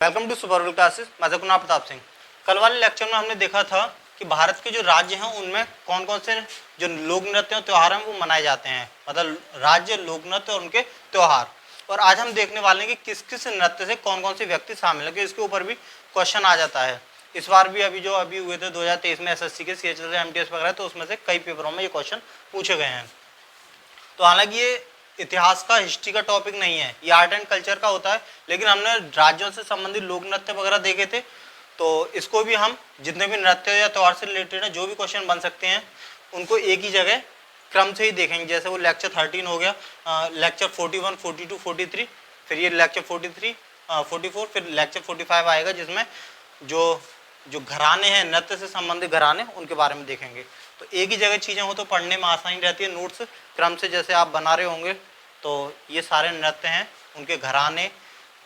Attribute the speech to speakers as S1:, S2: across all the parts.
S1: Welcome to सुपरविल classes. मैं कुणाल प्रताप सिंह। कल वाले लेक्चर में हमने देखा था कि भारत के जो राज्य हैं उनमें कौन कौन से जो लोक नृत्य और त्यौहार हैं वो मनाए जाते हैं, मतलब राज्य, लोक नृत्य और उनके त्यौहार। और आज हम देखने वाले हैं कि किस किस नृत्य से कौन कौन से व्यक्ति शामिल है, कि इसके ऊपर भी क्वेश्चन आ जाता है। इस बार भी अभी हुए थे 2023 में एसएससी के CHL MTS वगैरह, तो उसमें से कई पेपरों में ये क्वेश्चन पूछे गए हैं। तो हालांकि ये इतिहास का, हिस्ट्री का टॉपिक नहीं है, ये आर्ट एंड कल्चर का होता है, लेकिन हमने राज्यों से संबंधित लोक नृत्य वगैरह देखे थे, तो इसको भी हम जितने भी नृत्य या त्यौहार से रिलेटेड है जो भी क्वेश्चन बन सकते हैं उनको एक ही जगह क्रम से ही देखेंगे। जैसे वो लेक्चर 13 हो गया, लेक्चर 41, 42, 43, फिर ये लेक्चर 43, 44, फिर लेक्चर 45 आएगा जिसमें जो जो घराने हैं, नृत्य से संबंधित घराने, उनके बारे में देखेंगे। तो एक ही जगह चीज़ें हो तो पढ़ने में आसानी रहती है। नोट्स क्रम से जैसे आप बना रहे होंगे, तो ये सारे नृत्य हैं, उनके घराने,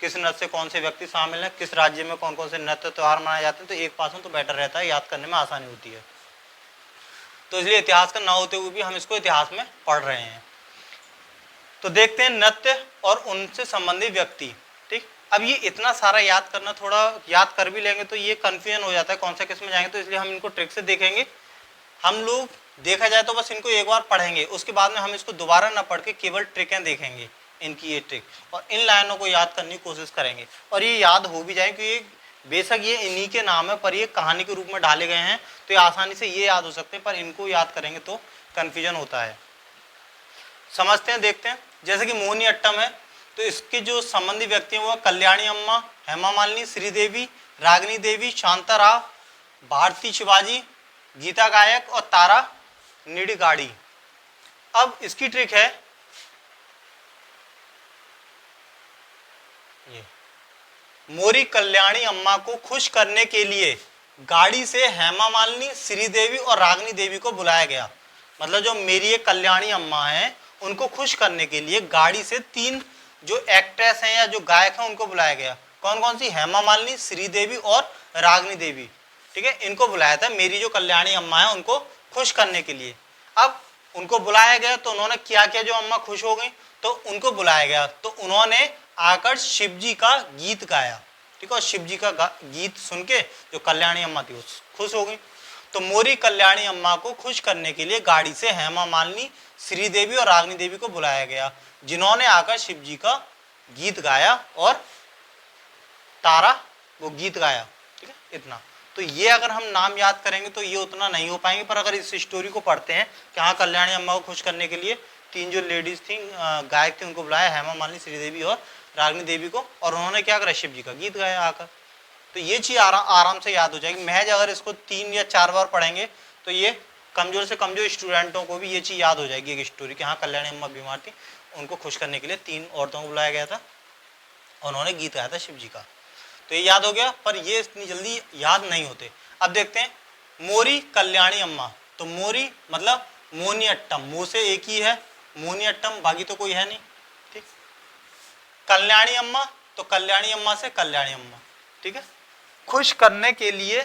S1: किस नृत्य से कौन से व्यक्ति शामिल हैं, किस राज्य में कौन कौन से नृत्य त्यौहार मनाए जाते हैं, तो एक पास हो तो बेटर रहता है, याद करने में आसानी होती है। तो इसलिए इतिहास का ना होते हुए भी हम इसको इतिहास में पढ़ रहे हैं। तो देखते हैं नृत्य और उनसे संबंधित व्यक्ति। ठीक, अब ये इतना सारा याद करना, थोड़ा याद कर भी लेंगे तो ये कन्फ्यूजन हो जाता है कौन सा किस में जाएंगे, तो इसलिए हम इनको ट्रिक से देखेंगे। हम लोग देखा जाए तो बस इनको एक बार पढ़ेंगे, उसके बाद में हम इसको दोबारा ना पढ़ के केवल ट्रिकें देखेंगे, इनकी ये ट्रिक, और इन लाइनों को याद करने की कोशिश करेंगे। और ये याद हो भी जाए कि ये बेशक ये इन्हीं के नाम है, पर ये कहानी के रूप में डाले गए हैं, तो ये आसानी से ये याद हो सकते हैं, पर इनको याद करेंगे तो कन्फ्यूजन होता है। समझते हैं, देखते हैं। जैसे कि मोहिनी अट्टम है, तो इसके जो संबंधी व्यक्ति हैं वो कल्याणी अम्मा, हेमा मालिनी, श्रीदेवी, रागिनी देवी, शांताराव, भारती शिवाजी, गीता गायक और तारा निडिगाड़ी। अब इसकी ट्रिक है ये, मोरी कल्याणी अम्मा को खुश करने के लिए गाड़ी से हेमा मालिनी, श्रीदेवी और रागिनी देवी को बुलाया गया। मतलब जो मेरी ये कल्याणी अम्मा है, उनको खुश करने के लिए गाड़ी से 3 जो एक्ट्रेस हैं या जो गायक हैं उनको बुलाया गया। कौन कौन सी? हेमा मालिनी, श्रीदेवी और रागिनी देवी। ठीक है, इनको बुलाया था मेरी जो कल्याणी अम्मा है उनको खुश करने के लिए। अब उनको बुलाया गया तो उन्होंने क्या किया, जो अम्मा खुश हो गई तो उनको बुलाया गया, तो उन्होंने आकर शिव जी का गीत गाया। ठीक है, और शिव जी का गीत सुन के जो कल्याणी अम्मा थी वो खुश हो गई। तो मोरी कल्याणी अम्मा को खुश करने के लिए गाड़ी से हेमा मालिनी, श्रीदेवी और रागिनी देवी को बुलाया गया, जिन्होंने आकर शिव जी का गीत गाया और तारा वो गीत गाया। ठीक है, इतना। तो ये अगर हम नाम याद करेंगे तो ये उतना नहीं हो पाएंगे, पर अगर इस स्टोरी को पढ़ते हैं कि हाँ कल्याणी अम्मा को खुश करने के लिए 3 जो लेडीज थी, गायक थी, उनको बुलाया, हेमा मालिनी, श्रीदेवी और रागिनी देवी को, और उन्होंने क्या करा, शिव जी का गीत गाया आकर। तो ये चीज़ आराम से याद हो जाएगी। महज अगर इसको 3 या 4 बार पढ़ेंगे तो ये कमजोर से कमजोर स्टूडेंटों को भी ये चीज़ याद हो जाएगी, एक स्टोरी कि हाँ कल्याणी अम्मा बीमार थी, उनको खुश करने के लिए 3 औरतों को बुलाया गया था, उन्होंने गीत गाया था शिव जी का। तो ये याद हो गया, पर ये इतनी जल्दी याद नहीं होते। अब देखते हैं मोरी कल्याणी अम्मा। तो मोरी मतलब मोहिनी अट्टम, मुंह से एक ही है मोहिनी अट्टम, बाकी तो कोई है नहीं। ठीक, कल्याणी अम्मा, तो कल्याणी अम्मा से कल्याणी अम्मा। ठीक है, खुश करने के लिए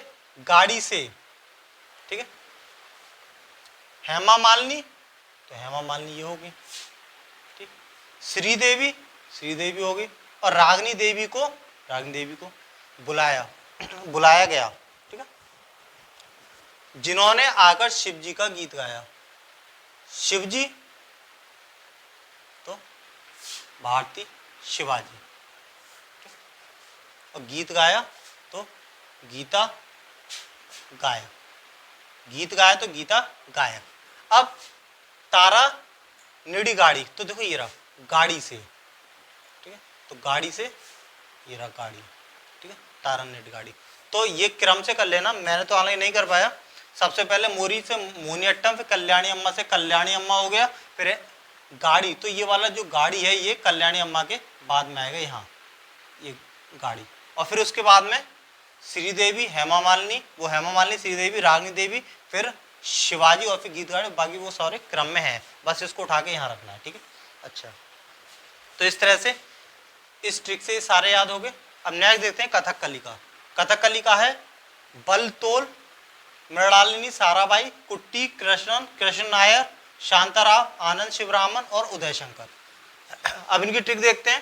S1: गाड़ी से। ठीक है, हेमा मालिनी, तो हेमा मालिनी ये होगी। ठीक, श्रीदेवी, श्रीदेवी होगी, और रागिनी देवी को बुलाया गया। ठीक है, जिन्होंने आकर शिव जी का गीत गाया। शिव जी तो भारती शिवाजी, और गीत गाया तो गीता गायक, गीत गाया तो गीता गायक। अब तारा निडिगाड़ी, तो देखो ये रहा गाड़ी से। ठीक है, तो गाड़ी से ये रहा गाड़ी। ठीक है, तारा निडिगाड़ी। तो ये क्रम से कर लेना, मैंने तो हालांकि नहीं कर पाया। सबसे पहले मोरी से मोहिनी अट्टम, फिर कल्याणी अम्मा से कल्याणी अम्मा हो गया, फिर गाड़ी, तो ये वाला जो गाड़ी है ये कल्याणी अम्मा के बाद में आएगा, यहाँ ये गाड़ी। और फिर उसके बाद में श्रीदेवी, हेमा मालिनी, वो हेमा मालिनी, श्रीदेवी, रागिनी देवी, फिर शिवाजी, और फिर गीत गाड़ी, बाकी वो सारे क्रम में है, बस इसको उठा के यहाँ रखना है। ठीक है, अच्छा, तो इस तरह से इस ट्रिक से सारे याद हो गए। अब नेक्स्ट देखते हैं कथकली का। कथकली का है बलतोल, मृणालिनी, साराबाई, कुट्टी, कृष्ण नायर, शांताराव, आनंद शिवरामन और उदय शंकर। अब इनकी ट्रिक देखते हैं।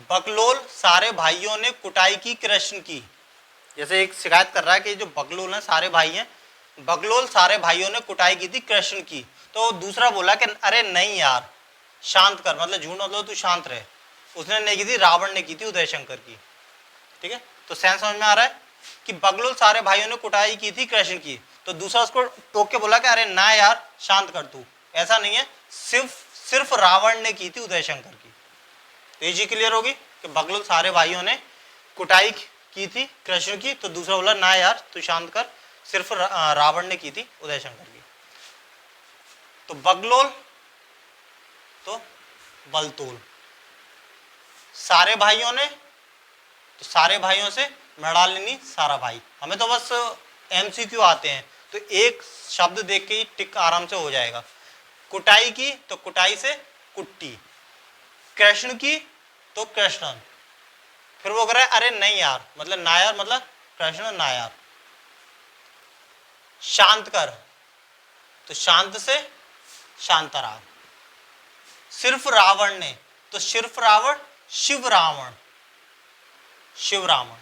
S1: बकलोल सारे भाइयों ने कुटाई की कृष्ण की। जैसे एक शिकायत कर रहा है कि जो बकलोल है सारे भाई हैं, बकलोल सारे भाइयों ने कुटाई की थी कृष्ण की। तो दूसरा बोला कि अरे नहीं यार शांत कर, मतलब झूठ मतलब तू शांत रहे। उसने नहीं की थी, रावण ने की थी उदय शंकर की। ठीक है, तो सेंस समझ में आ रहा है कि बकलोल सारे भाइयों ने कुटाई की थी कृष्ण की। तो दूसरा उसको टोक के बोला कि अरे ना यार शांत कर तू, ऐसा नहीं है, सिर्फ रावण ने की थी उदय शंकर की। तो ये चीज क्लियर होगी कि बकलोल सारे भाइयों ने कुटाई की थी कृष्ण की। तो दूसरा बोला ना यार तू शांत कर, सिर्फ रावण ने की थी उदय शंकर की। तो बकलोल तो बलतोल सारे भाइयों ने, तो सारे भाइयों से मृणालिनी सारा भाई। हमें तो बस एमसीक्यू आते हैं, तो एक शब्द देख के ही टिक आराम से हो जाएगा। कुटाई की तो कुटाई से कुट्टी, कृष्ण की तो कृष्णन। फिर वो कह रहा है अरे नहीं यार, मतलब नायार मतलब कृष्ण नायार। शांत कर तो शांत से शांतराग। सिर्फ रावण ने तो सिर्फ रावण, शिव रावण, शिव रावण।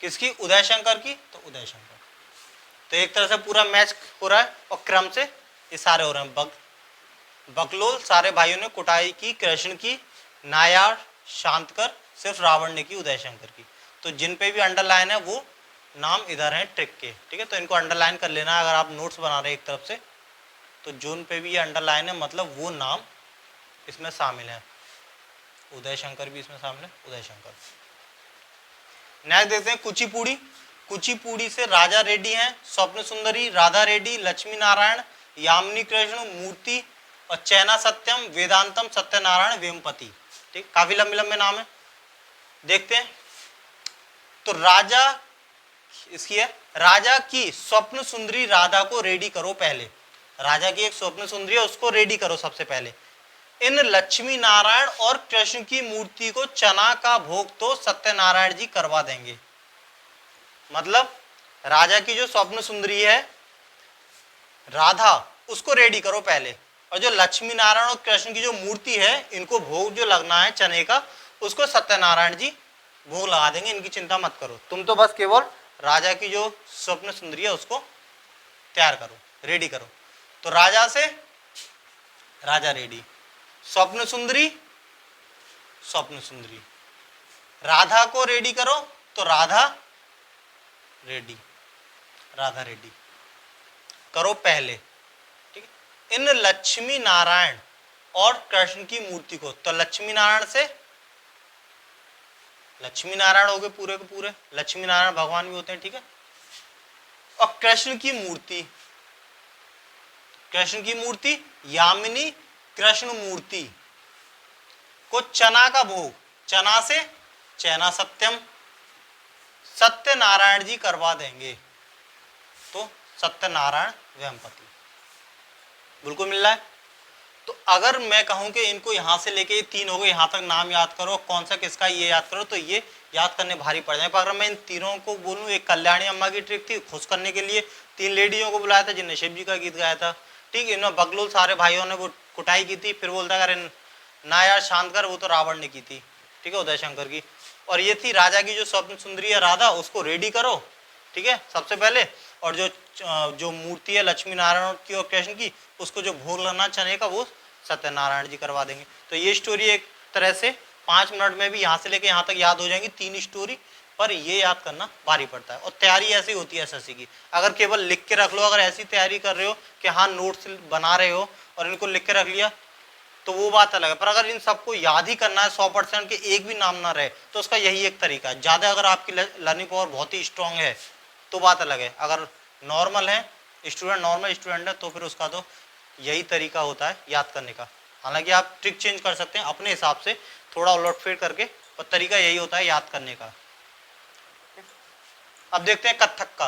S1: किसकी? उदय शंकर की, तो उदय शंकर। तो एक तरह से पूरा मैच हो रहा है और क्रम से ये सारे हो रहे हैं। बकलोल सारे भाइयों ने कुटाई की कृष्ण की, नायार शांत कर, सिर्फ रावण ने की उदय शंकर की। तो जिन पे भी अंडरलाइन है वो नाम इधर हैं ट्रिक के। ठीक है, तो इनको अंडरलाइन कर लेना अगर आप नोट्स बना रहे हैं एक तरफ से। तो जोन पे भी ये अंडरलाइन है मतलब वो नाम इसमें शामिल है। उदय शंकर भी इसमें शामिल है, उदय शंकर। नेक्स्ट देखते हैं कुचिपुड़ी। कुचिपुड़ी से राजा रेड्डी हैं, स्वप्न सुंदरी, राधा रेड्डी, लक्ष्मी नारायण, यामिनी कृष्ण मूर्ति और चैना सत्यम, वेदांतम, सत्यनारायण, वेमपति। ठीक, काफी लंबे लंबे नाम है, देखते हैं। तो राजा इसकी है, राजा की स्वप्न सुंदरी राधा को रेडी करो पहले। राजा की एक स्वप्न सुंदरी है, उसको रेडी करो सबसे पहले। इन लक्ष्मी नारायण और कृष्ण की मूर्ति को चना का भोग तो सत्यनारायण जी करवा देंगे। मतलब राजा की जो स्वप्न सुंदरी है राधा, उसको रेडी करो पहले, और जो लक्ष्मी नारायण और कृष्ण की जो मूर्ति है इनको भोग जो लगना है चने का, उसको सत्यनारायण जी भोग लगा देंगे, इनकी चिंता मत करो। तुम तो बस केवल राजा की जो स्वप्न सुंदरी है उसको तैयार करो, रेडी करो। तो राजा से राजा रेडी, स्वप्न सुंदरी, स्वप्न सुंदरी, राधा को रेडी करो तो राधा रेडी, राधा रेडी करो पहले। ठीक है, इन लक्ष्मी नारायण और कृष्ण की मूर्ति को, तो लक्ष्मी नारायण से लक्ष्मी नारायण हो गए पूरे के पूरे, लक्ष्मी नारायण भगवान भी होते हैं। ठीक है, और कृष्ण की मूर्ति, कृष्ण की मूर्ति यामिनी कृष्ण मूर्ति को चना का भोग, चना से चैना सत्यम, सत्यनारायण जी करवा देंगे। तो सत्यनारायण वेमपति बिल्कुल मिल रहा है। तो अगर मैं कहूं कि इनको यहां से लेके ये तीन हो गए, यहां तक नाम याद करो, कौन सा किसका ये याद करो, तो ये याद करने भारी पड़ जाए। पर अगर मैं इन तीनों को बोलूं, एक कल्याणी अम्मा की ट्रिक थी, खुश करने के लिए तीन लेडियों को बुलाया था जिनने शिव जी का गीत गाया था। ठीक है, इन्होंने बकलोल सारे भाइयों ने वो कुटाई की थी, फिर बोलता अरे ना यार शांत कर, वो तो रावण ने की थी। ठीक है, उदय शंकर की। और ये थी राजा की जो स्वप्न सुंदरी है राधा, उसको रेडी करो। ठीक है, सबसे पहले। और जो मूर्ति है लक्ष्मी नारायण की और कृष्ण की, उसको जो भोग लगना चने का वो सत्यनारायण जी करवा देंगे। तो ये स्टोरी एक तरह से 5 मिनट में भी यहाँ से लेके यहाँ तक याद हो जाएंगी, 3 स्टोरी। पर ये याद करना भारी पड़ता है, और तैयारी ऐसी होती है एसएससी की। अगर केवल लिख के रख लो, अगर ऐसी तैयारी कर रहे हो कि हाँ नोट्स बना रहे हो और इनको लिख के रख लिया, तो वो बात अलग है। पर अगर इन सबको याद ही करना है 100% के एक भी नाम ना रहे, तो उसका यही एक तरीका है। ज़्यादा अगर आपकी लर्निंग पावर बहुत ही स्ट्रांग है तो बात अलग है। अगर नॉर्मल है स्टूडेंट, नॉर्मल स्टूडेंट है, तो फिर उसका तो यही तरीका होता है याद करने का। हालांकि आप ट्रिक चेंज कर सकते हैं अपने हिसाब से, थोड़ा उलटफेर करके, पर तरीका यही होता है याद करने का। अब देखते हैं कथक का।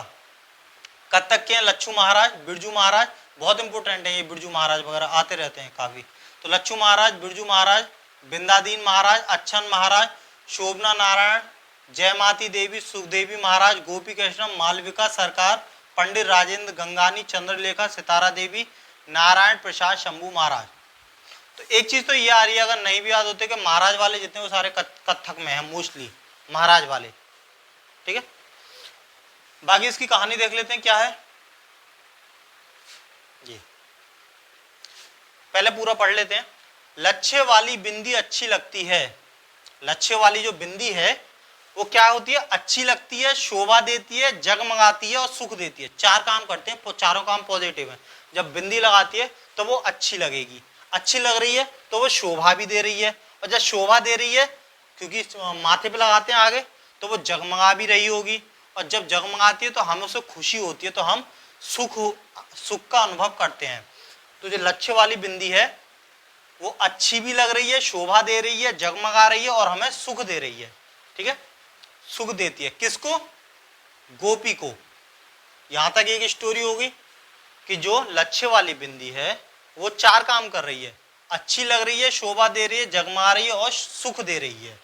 S1: कथक के हैं लच्छू महाराज, बिरजू महाराज, बहुत इंपॉर्टेंट है ये, बिरजू महाराज वगैरह आते रहते हैं काफी। तो लच्छू महाराज, बिरजू महाराज, बिंदादीन महाराज, अच्छन महाराज, शोभना नारायण, जयमाती देवी, सुखदेवी महाराज, गोपी कृष्ण, मालविका सरकार, पंडित राजेंद्र गंगानी, चंद्रलेखा, सितारा देवी, नारायण प्रसाद, शंभू महाराज। तो एक चीज तो ये आ रही है, अगर नहीं भी याद होते, कि महाराज वाले जितने वो सारे कथक में है मोस्टली, महाराज वाले, ठीक है। बाकी इसकी कहानी देख लेते हैं क्या है जी, पहले पूरा पढ़ लेते हैं। लच्छे वाली बिंदी अच्छी लगती है। लच्छे वाली जो बिंदी है वो क्या होती है, अच्छी लगती है, शोभा देती है, जगमगाती है और सुख देती है। चार काम करते हैं, चारों काम पॉजिटिव है। जब बिंदी लगाती है तो वो अच्छी लगेगी, अच्छी लग रही है तो वो शोभा भी दे रही है, और जब शोभा दे रही है क्योंकि माथे पे लगाते हैं आगे, तो वो जगमगा भी रही होगी, और जब जगमगाती है तो हमें उससे खुशी होती है, तो हम सुख का अनुभव करते हैं। तो जो लच्छे वाली बिंदी है वो अच्छी भी लग रही है, शोभा दे रही है, जगमगा रही है और हमें सुख दे रही है, ठीक है। सुख देती है किसको, गोपी को। यहां तक एक स्टोरी होगी कि जो लच्छे वाली बिंदी है वो चार काम कर रही है, अच्छी लग रही है, शोभा दे रही है, जगमा रही है और सुख दे रही है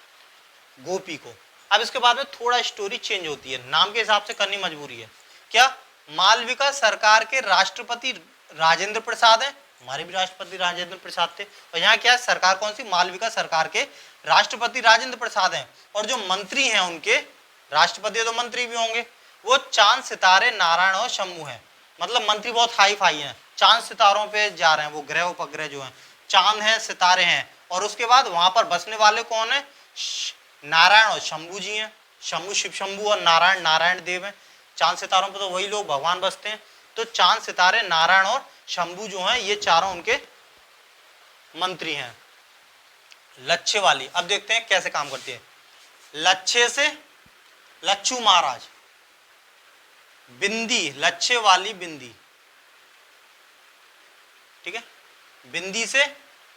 S1: गोपी को। अब इसके बाद में थोड़ा स्टोरी चेंज होती है, नाम के हिसाब से करनी मजबूरी है। क्या, मालविका सरकार के राष्ट्रपति राजेंद्र प्रसाद है, हमारे भी राष्ट्रपति राजेंद्र प्रसाद थे, और यहाँ क्या है, सरकार कौन सी, मालविका सरकार के राष्ट्रपति राजेंद्र प्रसाद हैं, और जो मंत्री हैं उनके, राष्ट्रपति तो मंत्री भी होंगे, वो चांद सितारे नारायण और शंभू हैं। मतलब मंत्री बहुत हाई फाई हैं, चांद सितारों पे जा रहे हैं, वो ग्रह उपग्रह जो हैं, चांद हैं, सितारे हैं, और उसके बाद वहां पर बसने वाले कौन है, नारायण और शंभू जी हैं। शंभू शिव शंभू और नारायण नारायण देव हैं। चांद सितारों पर तो वही लोग भगवान बसते हैं। तो चांद सितारे नारायण और शंभू जो हैं ये चारों उनके मंत्री हैं। लच्छे वाली, अब देखते हैं कैसे काम करती है। लच्छे से लच्छू महाराज, बिंदी, लच्छे वाली बिंदी, ठीक है, बिंदी से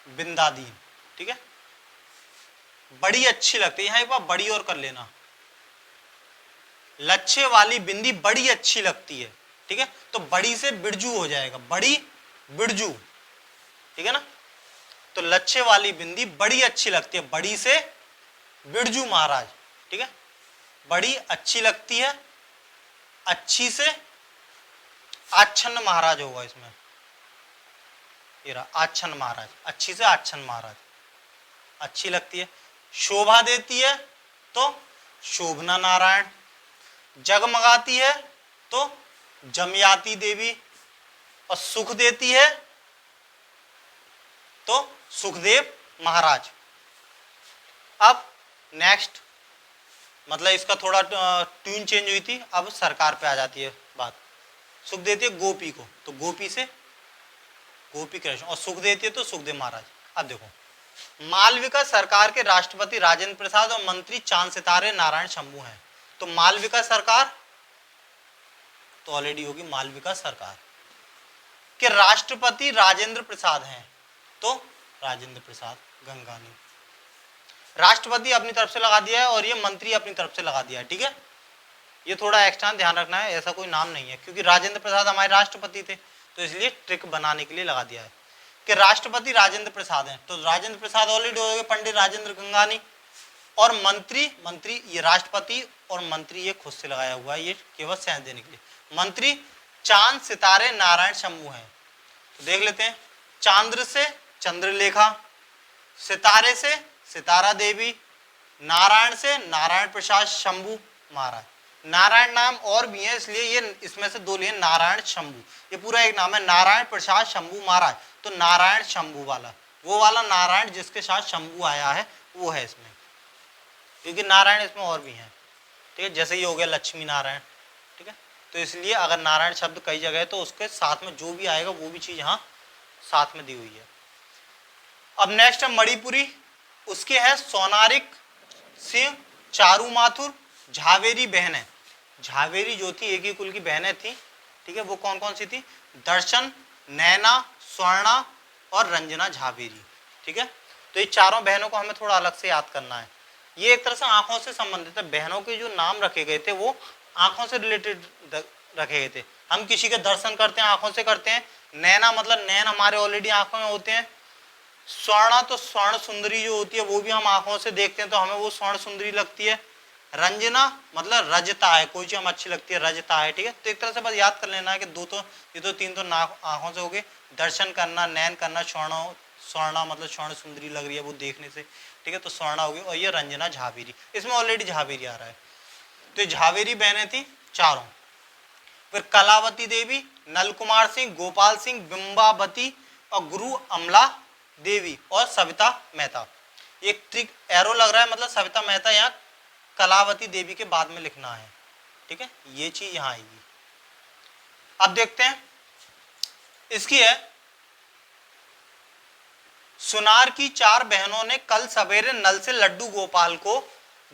S1: बिंदादीन, ठीक है, बड़ी अच्छी लगती है। यहां एक बार बड़ी और कर लेना, लच्छे वाली बिंदी बड़ी अच्छी लगती है, ठीक है, तो बड़ी से बिरजू हो जाएगा, बड़ी बिरजू, ठीक है ना। तो लच्छे वाली बिंदी बड़ी अच्छी लगती है, बड़ी से बिरजू महाराज, ठीक है, बड़ी अच्छी लगती है, अच्छी से आच्छन्न महाराज होगा इसमें, ये रहा आच्छन्न महाराज, अच्छी से आच्छन्न महाराज, अच्छी लगती है, शोभा देती है तो शोभना नारायण, जगमगाती है तो जमयाती देवी, और सुख देती है तो सुखदेव महाराज। अब नेक्स्ट, मतलब इसका थोड़ा ट्यून चेंज हुई थी, अब सरकार पे आ जाती है बात। सुख देती है गोपी को तो गोपी से गोपी कृष्ण, और सुख देती है तो सुखदेव महाराज। अब देखो, मालविका सरकार के राष्ट्रपति राजेंद्र प्रसाद और मंत्री चांद सितारे नारायण शंभू हैं। तो मालविका सरकार तो ऑलरेडी होगी, मालविका सरकार के राष्ट्रपति राजेंद्र प्रसाद हैं, तो राजेंद्र प्रसाद गंगानी। राष्ट्रपति अपनी तरफ से लगा दिया है और ये मंत्री अपनी तरफ से लगा दिया है, ठीक है। ये थोड़ा एक्स्ट्रा ध्यान रखना है, ऐसा कोई नाम नहीं है, क्योंकि राजेंद्र प्रसाद हमारे राष्ट्रपति थे, तो इसलिए ट्रिक बनाने के लिए लगा दिया है कि राष्ट्रपति राजेंद्र प्रसाद हैं। तो राजेंद्र प्रसाद ऑलरेडी हो गए, पंडित राजेंद्र गंगानी, और मंत्री ये राष्ट्रपति और मंत्री ये खुद से लगाया हुआ है, ये केवल सेंस देने के लिए। मंत्री चांद सितारे नारायण शंभू हैं, तो देख लेते हैं। चांद्र से चंद्रलेखा, सितारे से सितारा देवी, नारायण से नारायण प्रसाद शंभू महाराज। नारायण नाम और भी है, इसलिए ये इसमें से दो लिए, नारायण शंभू, ये पूरा एक नाम है, नारायण प्रसाद शंभू महाराज। तो नारायण शंभू वाला, वो वाला नारायण जिसके साथ शंभू आया है वो है इसमें, क्योंकि नारायण इसमें और भी हैं, ठीक है। जैसे ये हो गया लक्ष्मी नारायण, ठीक है, तो इसलिए अगर नारायण शब्द कई जगह है तो उसके साथ में जो भी आएगा वो भी चीज यहाँ साथ में दी हुई है। अब नेक्स्ट है मणिपुरी, उसके हैं सोनारिक सिंह, चारू माथुर, झावेरी बहनें। झावेरी जो थी एक ही कुल की बहनें थी, ठीक है, वो कौन कौन सी थी, दर्शन, नैना, स्वर्णा और रंजना झावेरी, ठीक है। तो ये चारों बहनों को हमें थोड़ा अलग से याद करना है। ये एक तरह से आंखों से संबंधित है, बहनों के जो नाम रखे गए थे वो आंखों से रिलेटेड रखे गए थे। हम किसी के दर्शन करते हैं, आंखों से करते हैं। नैना मतलब नैन हमारे ऑलरेडी आंखों में होते हैं। स्वर्णा तो स्वर्ण सुंदरी जो होती है वो भी हम आंखों से देखते हैं तो हमें वो स्वर्ण सुंदरी लगती है। रंजना मतलब रजता है, कोई चीज हमें अच्छी लगती है, रजता है, ठीक है। तो एक तरह से बस याद कर लेना है कि दो तो ये तो तीन तो आंखों से हो गए, दर्शन करना, नैन करना, स्वर्णा मतलब स्वर्ण सुंदरी लग रही है वो देखने से, ठीक है, तो स्वर्णा होगी। और ये रंजना झावेरी, इसमें ऑलरेडी झावेरी आ रहा है। तो ये झावेरी बहनें थी चारों। फिर कलावती देवी, नल कुमार सिंह, गोपाल सिंह, बिंबावती और गुरु अमला देवी और सविता मेहता। एक ट्रिक एरो लग रहा है, मतलब सविता मेहता यहाँ कलावती देवी के बाद में लिखना है, ठीक है, ये चीज यहाँ आएगी। अब देखते हैं इसकी है, सुनार की चार बहनों ने कल सवेरे नल से लड्डू गोपाल को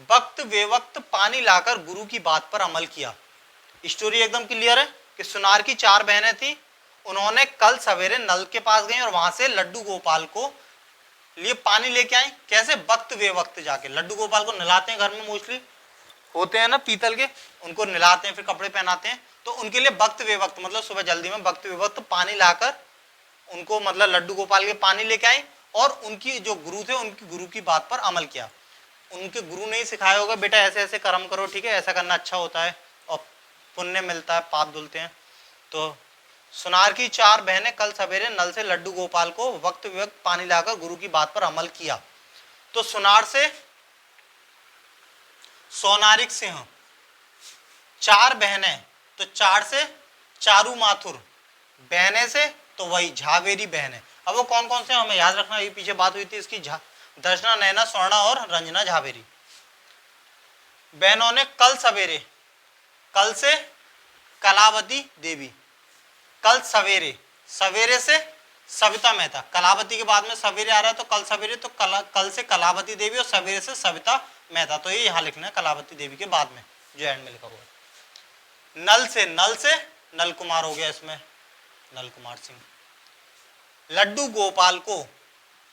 S1: वक्त बेवक्त पानी लाकर गुरु की बात पर अमल किया। स्टोरी एकदम क्लियर है कि सुनार की चार बहनें थी, उन्होंने कल सवेरे नल के पास गई और वहां से लड्डू गोपाल को लिए पानी लेके आई। कैसे? वक्त बेवक्त जाके। लड्डू गोपाल को नहलाते हैं, घर में मोस्टली होते हैं ना पीतल के, उनको नहलाते हैं, फिर कपड़े पहनाते हैं, तो उनके लिए वक्त बेवक्त मतलब सुबह जल्दी में वक्त बेवक्त पानी लाकर उनको मतलब लड्डू गोपाल के पानी लेके आई और उनकी जो गुरु थे उनकी गुरु की बात पर अमल किया। उनके गुरु ने ही सिखाया होगा बेटा ऐसे ऐसे कर्म करो, ठीक है, ऐसा करना अच्छा होता है और पुण्य मिलता है, पाप धुलते हैं। तो सुनार की चार बहनें कल सवेरे नल से लड्डू गोपाल को वक्त विवक्त पानी लाकर गुरु की बात पर अमल किया। तो सुनार से सोनारिक सिंह, चार बहनें, तो चार से चारू माथुर, बहने से तो वही झावेरी बहनें। अब वो कौन कौन से हमें याद रखना, ये पीछे बात हुई थी इसकी, दर्शना, नैना, स्वर्णा और रंजना झावेरी। बहनों ने कल सवेरे, कल से कलावती देवी, कल सवेरे, सवेरे से सविता मेहता, कलावती के बाद में सवेरे आ रहा है तो कल सवेरे, तो कल से कलावती देवी और सवेरे से सविता मेहता, तो ये यहाँ लिखना है कलावती देवी के बाद में जो एंड में लिखा हुआ है। नल से, नल से नल कुमार हो गया, इसमें नल कुमार सिंह। लड्डू गोपाल को,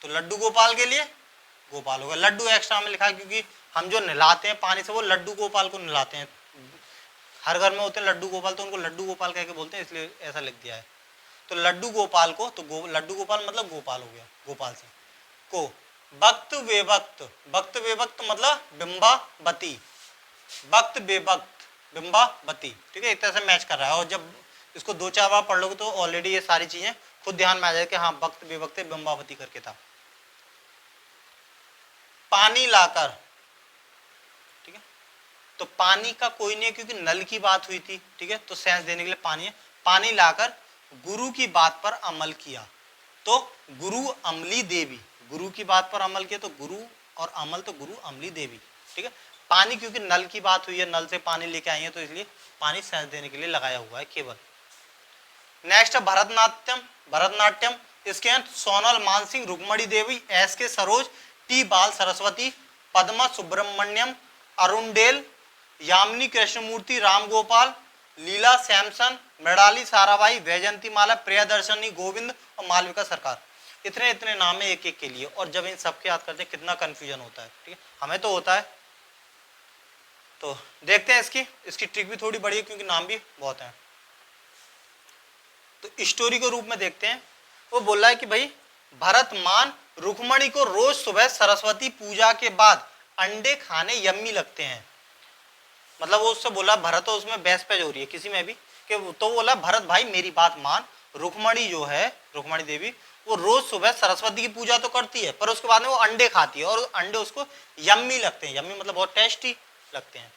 S1: तो लड्डू गोपाल के लिए गोपाल होगा, लड्डू एक्स्ट्रा में लिखा है क्योंकि हम जो नहलाते हैं पानी से वो लड्डू गोपाल को नहलाते हैं, हर घर में होते हैं लड्डू गोपाल, तो उनको लड्डू गोपाल कह के बोलते हैं, इसलिए ऐसा लिख दिया है। तो लड्डू गोपाल को, तो लड्डू गोपाल मतलब गोपाल हो गया, गोपाल सिंह को वक्त बेवक्त, वक्त बेवक्त मतलब बिंबावती, वक्त बेवक्त बिंबावती, ठीक है, एक तरह से मैच कर रहा है। और जब इसको दो चार बार पढ़ लोगे तो ऑलरेडी ये सारी चीजें खुद ध्यान में आ जाए कि हाँ वक्त बेवक्त बिंबावती करके था। पानी लाकर, ठीक है, तो पानी का कोई नहीं है क्योंकि नल की बात हुई थी, ठीक है, तो सेंस देने के लिए पानी है। पानी लाकर गुरु की बात पर अमल किया, तो गुरु अमली देवी, गुरु की बात पर अमल किया, तो गुरु और अमल तो गुरु अमली देवी, ठीक है। पानी क्योंकि नल की बात हुई है, नल से पानी लेके आई है, तो इसलिए पानी सेंस देने के लिए लगाया हुआ है केवल। नेक्स्ट है भरतनाट्यम, भरतनाट्यम, इसके हैं सोनल मानसिंह, रुक्मणी देवी, एस के सरोज, टी बाल सरस्वती, पद्मा सुब्रमण्यम, अरुणडेल, यामिनी कृष्णमूर्ति, राम गोपाल, लीला सैमसन, मृणाली साराभाई, वैजंती माला, प्रियदर्शनी गोविंद और मालविका सरकार। इतने इतने नाम है एक एक के लिए, और जब इन सबके याद करते हैं कितना कंफ्यूजन होता है, ठीक है, हमें तो होता है। तो देखते हैं इसकी ट्रिक भी थोड़ी बड़ी है क्योंकि नाम भी बहुत है। तो स्टोरी के रूप में देखते हैं, वो बोल रहा है कि भाई भरत मान रुक्मणी को रोज सुबह सरस्वती पूजा के बाद अंडे खाने यम्मी लगते हैं। मतलब वो उससे बोला, भरत तो उसमें बहस पैज हो रही है किसी में भी कि, तो बोला भरत भाई मेरी बात मान, रुक्मणी जो है, रुक्मणी देवी, वो रोज सुबह सरस्वती की पूजा तो करती है पर उसके बाद में वो अंडे खाती है और अंडे उसको यम्मी लगते हैं, यम्मी मतलब बहुत टेस्टी लगते हैं।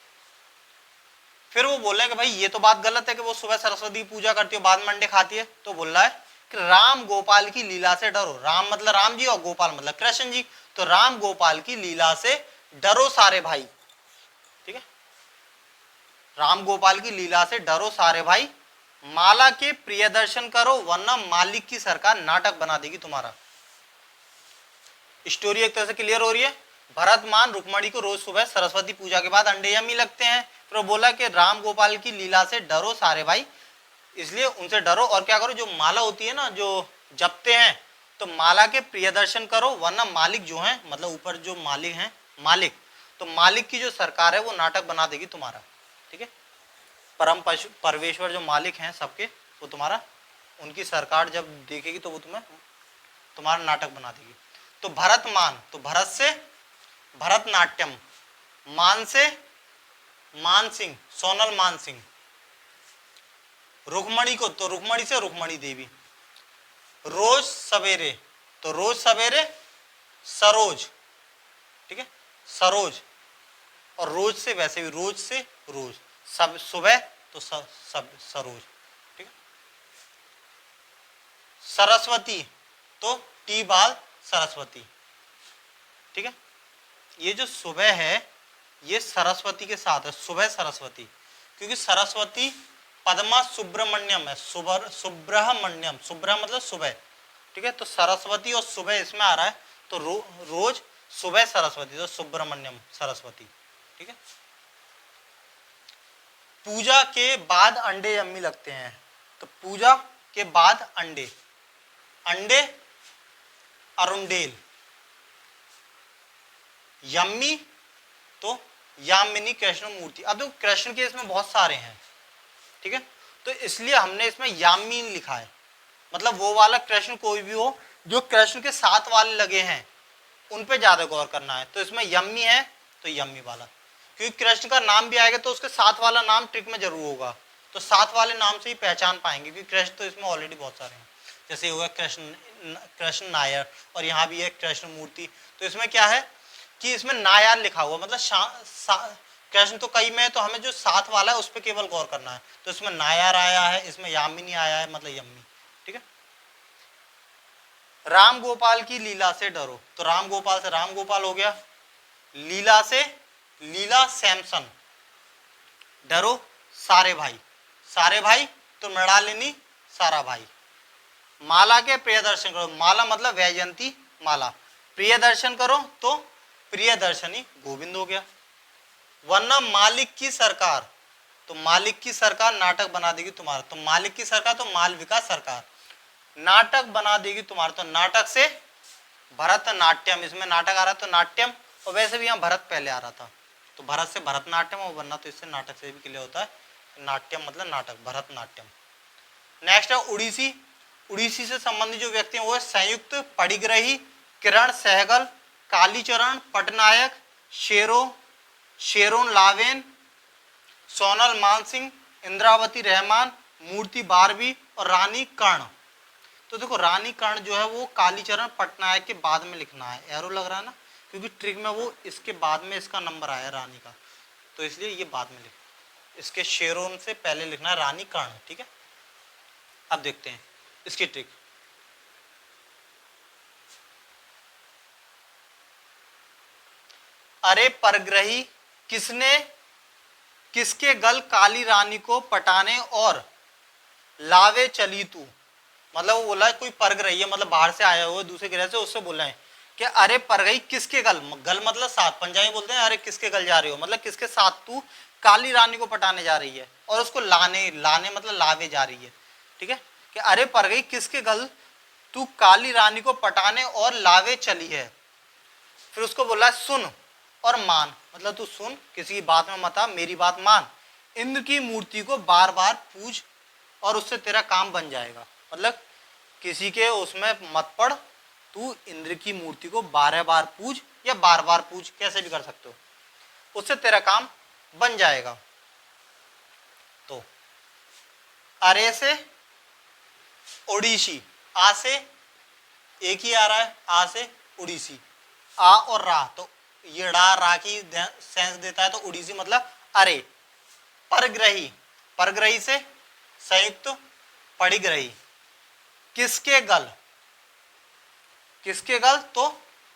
S1: फिर वो बोल रहे हैं कि भाई ये तो बात गलत है कि वो सुबह सरस्वती की पूजा करती है बाद में अंडे खाती है। तो बोल रहा है कि राम गोपाल की लीला से डरो, राम मतलब राम जी और गोपाल मतलब कृष्ण जी, तो राम गोपाल की लीला से डरो सारे भाई, ठीक है, राम गोपाल की लीला से डरो सारे भाई, माला के प्रिय दर्शन करो वरना मालिक की सरकार नाटक बना देगी तुम्हारा। स्टोरी एक तरह से क्लियर हो रही है। भरत मान रुक्मणी को रोज सुबह सरस्वती पूजा के बाद अंडे यम्मी लगते हैं। फिर वो बोला कि राम गोपाल की लीला से डरो सारे भाई, इसलिए उनसे डरो और क्या करो, जो माला होती है ना जो जपते हैं, तो माला के प्रिय दर्शन करो वरना मालिक जो है, मतलब ऊपर जो मालिक हैं, मालिक, तो मालिक की जो सरकार है वो नाटक बना देगी तुम्हारा, ठीक है, परम परमेश्वर जो मालिक हैं सबके, वो तुम्हारा, उनकी सरकार जब देखेगी तो वो तुम्हारा नाटक बना देगी। तो भरत मान, तो भरत से भरतनाट्यम, मान से मान सिंह, सोनल मान सिंह, रुक्मणी को, तो रुक्मणी से रुक्मणी देवी, रोज सवेरे, तो रोज सवेरे सरोज, ठीक है, सरोज। और रोज से वैसे भी रोज से रोज, सब सुबह तो सब सरोज, ठीक है। सरस्वती तो टी बाल सरस्वती, ठीक है। ये जो सुबह है ये सरस्वती के साथ है, सुबह सरस्वती, क्योंकि सरस्वती पद्मा सुब्रमण्यम है, सुब्रमण्यम, सुब्रह मतलब सुबह, ठीक है। तो सरस्वती और सुबह इसमें आ रहा है, तो रोज सुबह सरस्वती, तो सुब्रमण्यम सरस्वती, ठीक है। पूजा के बाद अंडे यम्मी लगते हैं, तो पूजा के बाद अंडे, अंडे अरुंडेल, यम्मी तो यामिनी कृष्ण मूर्ति। अब तो कृष्ण के इसमें बहुत सारे हैं, ठीक है, तो इसलिए हमने इसमें यामिनी लिखा है, मतलब वो वाला कृष्ण कोई भी हो जो कृष्ण के साथ वाले लगे हैं उन पे ज्यादा गौर करना है। तो इसमें यम्मी है तो यम्मी वाला, क्योंकि कृष्ण का नाम भी आएगा तो उसके साथ वाला नाम ट्रिक में जरूर होगा, तो साथ वाले नाम से ही पहचान पाएंगे, क्योंकि कृष्ण तो इसमें ऑलरेडी बहुत सारे हैं। जैसे होगा कृष्ण नायर, और यहाँ भी है कृष्ण मूर्ति, तो इसमें क्या है कि इसमें नायर लिखा हुआ, मतलब कृष्ण तो कई में है, तो हमें जो साथ वाला है उस पर केवल गौर करना है। तो इसमें नायर आया है, इसमें यामिनी आया है, मतलब यम्मी, ठीक है। राम गोपाल की लीला से डरो, तो राम गोपाल से राम गोपाल हो गया, लीला से लीला सैमसन, डरो सारे भाई, सारे भाई तो मृणालिनी सारा भाई, माला के प्रिय दर्शन करो, माला मतलब वैजयंती माला, प्रिय दर्शन करो तो प्रियदर्शनी गोविंद हो गया। वरना मालिक की सरकार, तो मालिक की सरकार नाटक बना देगी तुम्हारा, तो मालिक की सरकार तो मालविका सरकार नाटक बना देगी तुम्हारा, तो नाटक से भरतनाट्यम, इसमें नाटक आ रहा है तो नाट्यम, और वैसे भी यहाँ भरत पहले आ रहा था, तो भरत से भरतनाट्यम, और वरना तो इससे नाटक से भी क्लियर होता है, नाट्यम मतलब नाटक, भरतनाट्यम। नेक्स्ट है उड़ीसी, उड़ीसी से संबंधित जो व्यक्ति हैं वो है संयुक्त पडिग्रही, किरण सहगल, कालीचरण पटनायक, शेरोन लावेन, सोनल मानसिंह, इंद्रावती रहमान, मूर्ति बारवी और रानी कर्ण। तो देखो रानी कर्ण जो है वो कालीचरण पटनायक के बाद में लिखना है, एरो लग रहा है ना, क्योंकि ट्रिक में वो इसके बाद में इसका नंबर आया रानी का, तो इसलिए ये बाद में लिख, इसके शेरोन से पहले लिखना है रानी कर्ण, ठीक है। अब देखते हैं इसकी ट्रिक। अरे परग्रही किसने किसके गल काली रानी को पटाने और लावे चली तू, मतलब वो बोला है कोई परग्रही है, मतलब बाहर से आया हुआ दूसरे ग्रह से, उससे बोला है कि अरे परग्रही किसके गल, गल मतलब साथ, पंजाबी बोलते हैं अरे किसके गल जा रहे हो, मतलब किसके साथ तू काली रानी को पटाने जा रही है, और उसको लाने लाने मतलब लावे जा रही है, ठीक है, कि अरे परग्रही किसके गल तू काली रानी को पटाने और लावे चली है। फिर उसको बोला सुन और मान, मतलब तू सुन, किसी की बात में मत आ, मेरी बात मान, इंद्र की मूर्ति को बार बार पूज और उससे तेरा काम बन जाएगा, मतलब किसी के उसमें मत पड़, तू इंद्र की मूर्ति को 12 बार पूज या बार बार पूज, कैसे भी कर सकते हो, उससे तेरा काम बन जाएगा। तो अरे से ओडिसी, आ से एक ही आ रहा है, आ से उड़ीसी, आ और रा, तो ये डा रा की सेंस देता है, तो उड़ीसी मतलब अरे। परग्रही, परग्रही से संयुक्त पडिग्रही, किसके गल, किसके गल तो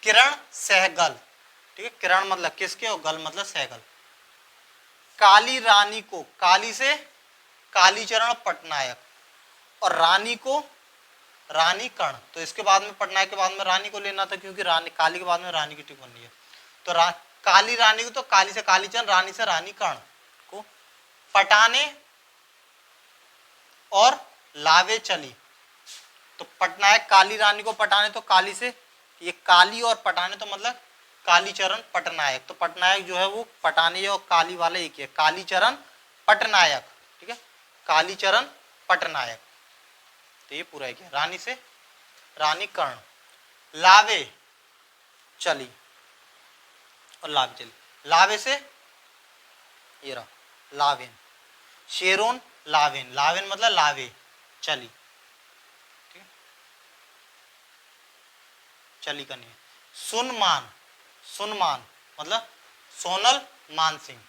S1: किरण सहगल, ठीक है, किरण मतलब किसके और गल मतलब सहगल। काली रानी को, काली से कालीचरण पटनायक, और रानी को रानी कर्ण, तो इसके बाद में पटनायक के बाद में रानी को लेना था, क्योंकि रानी काली के बाद में रानी की टिक बननी है, तो काली रानी को तो काली से कालीचरण, रानी से रानी कर्ण को पटाने और लावे चली, तो पटनायक काली रानी को पटाने, तो काली से ये काली और पटाने तो मतलब कालीचरण पटनायक, तो पटनायक जो है वो पटाने और काली वाला एक ही है, कालीचरण पटनायक, ठीक है, कालीचरण पटनायक, तो ये पूरा एक है। रानी से रानी कर्ण, लावे चली और लावे चली, लावे से ये रहा लावेन, शेरोन लावेन, लावेन मतलब लावे चली, ठीक है। चली का नहीं है। सुनमान, सुनमान मतलब सोनल मान सिंह।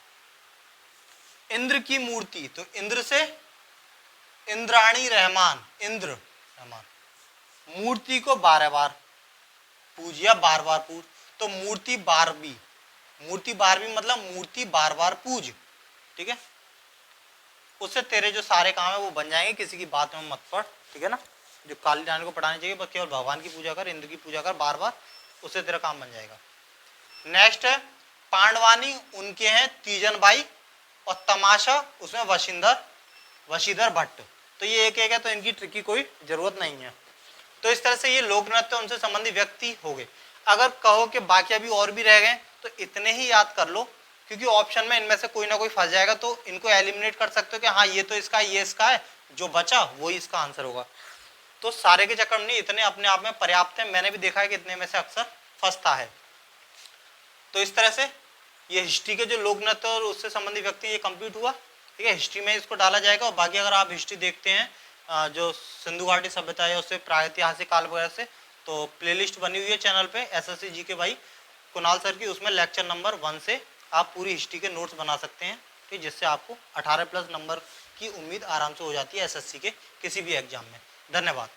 S1: इंद्र की मूर्ति, तो इंद्र से इंद्राणी रहमान, इंद्र रहमान। मूर्ति को 12 बार पूज या बार बार पूज, तो मूर्ति 12वीं, मूर्ति 12वीं मतलब मूर्ति बार बार पूज, ठीक है। उससे तेरे जो सारे काम है वो बन जाएंगे, किसी की बात में मत पड़, ठीक है ना। जो काली रानी को पढ़ानी चाहिए, बस केवल भगवान की पूजा कर, इंद्र की पूजा कर बार बार, उससे तेरा काम बन जाएगा। नेक्स्ट है पांडवानी, उनके हैं तीजन बाई, और तमाशा उसमें वशीधर भट्ट। तो ये एक एक है, तो इनकी ट्रिक की कोई जरूरत नहीं है। तो इस तरह से ये लोक नृत्य उनसे संबंधित व्यक्ति हो गए। अगर कहो कि बाकी अभी और भी रह गए तो इतने ही याद कर लो, क्योंकि ऑप्शन में इनमें से कोई ना कोई फंस जाएगा, तो इनको एलिमिनेट कर सकते हो कि हाँ ये तो इसका, ये इसका है, जो बचा वही इसका आंसर होगा। तो सारे के चक्कर में नहीं, इतने अपने आप में पर्याप्त है। मैंने भी देखा है कि इतने में से अक्सर फंसता है। तो इस तरह से ये हिस्ट्री के जो लोक नृत्य और उससे संबंधित व्यक्ति ये कंप्लीट हुआ, ठीक है। हिस्ट्री में इसको डाला जाएगा। और बाकी अगर आप हिस्ट्री देखते हैं जो सिंधु घाटी सभ्यता है उससे प्रागैतिहासिक काल वगैरह से, तो प्लेलिस्ट बनी हुई है चैनल पे एसएससी जी के भाई कुणाल सर की, उसमें लेक्चर नंबर 1 से आप पूरी हिस्ट्री के नोट्स बना सकते हैं, ठीक, जिससे आपको 18+ नंबर की उम्मीद आराम से हो जाती है एसएससी के किसी भी एग्जाम में। धन्यवाद।